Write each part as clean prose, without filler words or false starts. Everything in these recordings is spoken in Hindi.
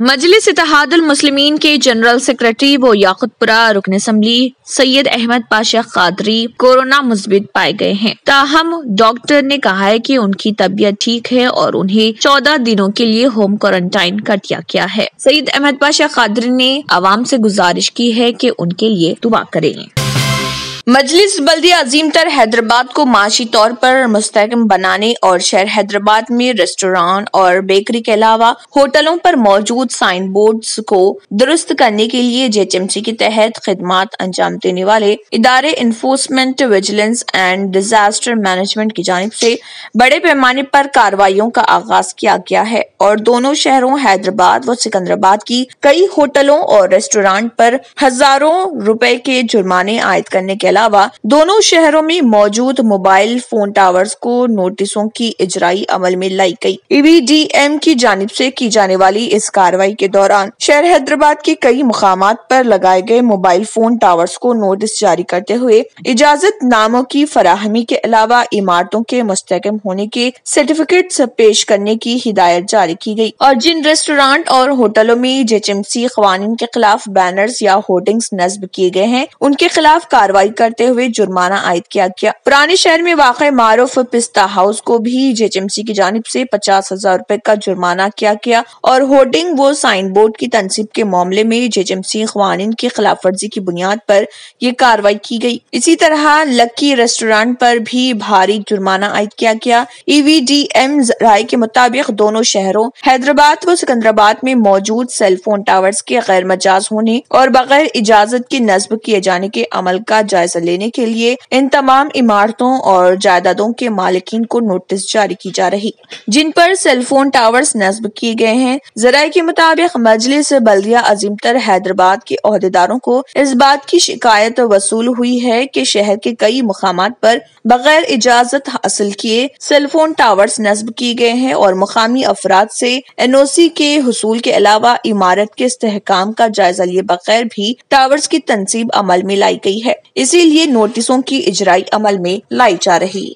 मजलिस इत्तेहादुल मुस्लिमीन के जनरल सेक्रेटरी व याकुतपुरा रुकन असम्बली सैयद अहमद पाशा कादरी कोरोना मुस्बित पाए गए हैं। ताहम डॉक्टर ने कहा है कि उनकी तबीयत ठीक है और उन्हें 14 दिनों के लिए होम क्वारंटाइन कर दिया गया है। सैयद अहमद पाशा कादरी ने आवाम से गुजारिश की है कि उनके लिए दुआ करें। मजलिस बल्दिया अजीम तर हैदराबाद को माशी तौर पर मुस्तहकम बनाने और शहर हैदराबाद में रेस्टोरेंट और बेकरी के अलावा होटलों पर मौजूद साइन बोर्ड्स को दुरुस्त करने के लिए जेएचएमसी के तहत खिदमात अंजाम देने वाले इदारे enforcement vigilance and disaster management की जानिब से बड़े पैमाने पर कार्रवाइयों का आगाज किया गया है और दोनों शहरों हैदराबाद व सिकंदराबाद की कई होटलों और रेस्टोरेंट पर हजारों रुपए के जुर्माने आयद करने के अलावा दोनों शहरों में मौजूद मोबाइल फोन टावर्स को नोटिसों की इजराई अमल में लाई गई। ईवीडीएम की जानिब से की जाने वाली इस कार्रवाई के दौरान शहर हैदराबाद के कई मुकामात पर लगाए गए मोबाइल फोन टावर्स को नोटिस जारी करते हुए इजाजत नामों की फराहमी के अलावा इमारतों के मुस्तहकम होने के सर्टिफिकेट पेश करने की हिदायत जारी की गई और जिन रेस्टोरेंट और होटलों में जेएचएमसी कवानीन के खिलाफ बैनर्स या होर्डिंग्स नस्ब किए गए हैं उनके खिलाफ कार्रवाई करते हुए जुर्माना आयद किया गया। पुराने शहर में वाक़े मारूफ पिस्ता हाउस को भी जेएचएमसी की जानिब से 50,000 रुपए का जुर्माना किया गया और होर्डिंग व साइन बोर्ड की तनसीब के मामले में जेएचएमसी कवानीन की खिलाफ वर्जी की बुनियाद पर यह कार्रवाई की गई। इसी तरह लक्की रेस्टोरेंट पर भी भारी जुर्माना आयद किया गया। ईवीडीएम राय के मुताबिक दोनों शहरों हैदराबाद व सिकंदराबाद में मौजूद सेलफोन टावर्स के गैर मजाज होने और बगैर इजाजत के नस्ब किए जाने के अमल का जायजा लेने के लिए इन तमाम इमारतों और जायदादों के मालिकीन को नोटिस जारी की जा रही जिन पर सेलफोन टावर्स नस्ब किए गए हैं। जराये के मुताबिक मजलिस बल्दिया अजीम तर हैदराबाद के ओहदेदारों को इस बात की शिकायत वसूल हुई है कि शहर के कई मुकामात पर बगैर इजाजत हासिल किए सेलफोन टावर्स नस्ब किए गए हैं और मुकामी अफराद से एनओसी के हुसूल के अलावा इमारत के इस्तेहकाम का जायजा लिए बगैर भी टावर्स की तनसीब अमल में लाई गई है, इसीलिए नोटिसों की इजराई अमल में लाई जा रही।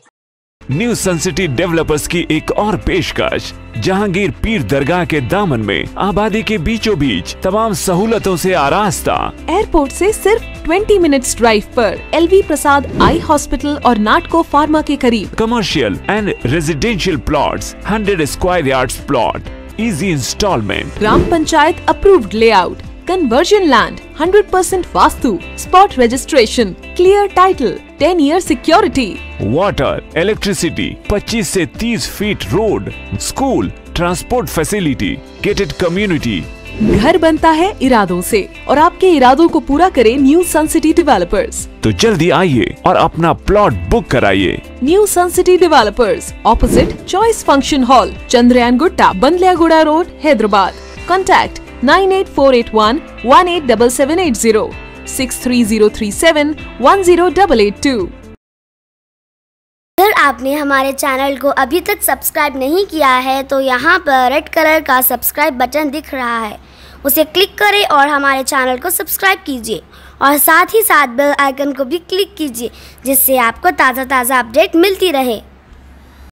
न्यू सन सिटी डेवलपर्स की एक और पेशकश जहांगीर पीर दरगाह के दामन में आबादी के बीचों बीच तमाम सहूलतों से आरास्ता। एयरपोर्ट से सिर्फ 20 मिनट्स ड्राइव पर एलवी प्रसाद आई हॉस्पिटल और नाटको फार्मा के करीब। Commercial and residential plots, 100 square yards plot, easy installment, ग्राम panchayat approved layout, conversion land, 100% vastu, spot registration, clear title, 10 year security, water, electricity, 25 से 30 feet road, school, transport facility, gated community. घर बनता है इरादों से और आपके इरादों को पूरा करे न्यू सन सिटी डेवलपर्स। तो जल्दी आइए और अपना प्लॉट बुक कराइए। New sun city developers, opposite choice function hall, Chandrayangutta, Bandlaguda road, Hyderabad. Contact 98481 187780, 63037 10882। अगर आपने हमारे चैनल को अभी तक सब्सक्राइब नहीं किया है तो यहाँ पर रेड कलर का सब्सक्राइब बटन दिख रहा है, उसे क्लिक करें और हमारे चैनल को सब्सक्राइब कीजिए और साथ ही साथ बेल आइकन को भी क्लिक कीजिए जिससे आपको ताज़ा अपडेट मिलती रहे।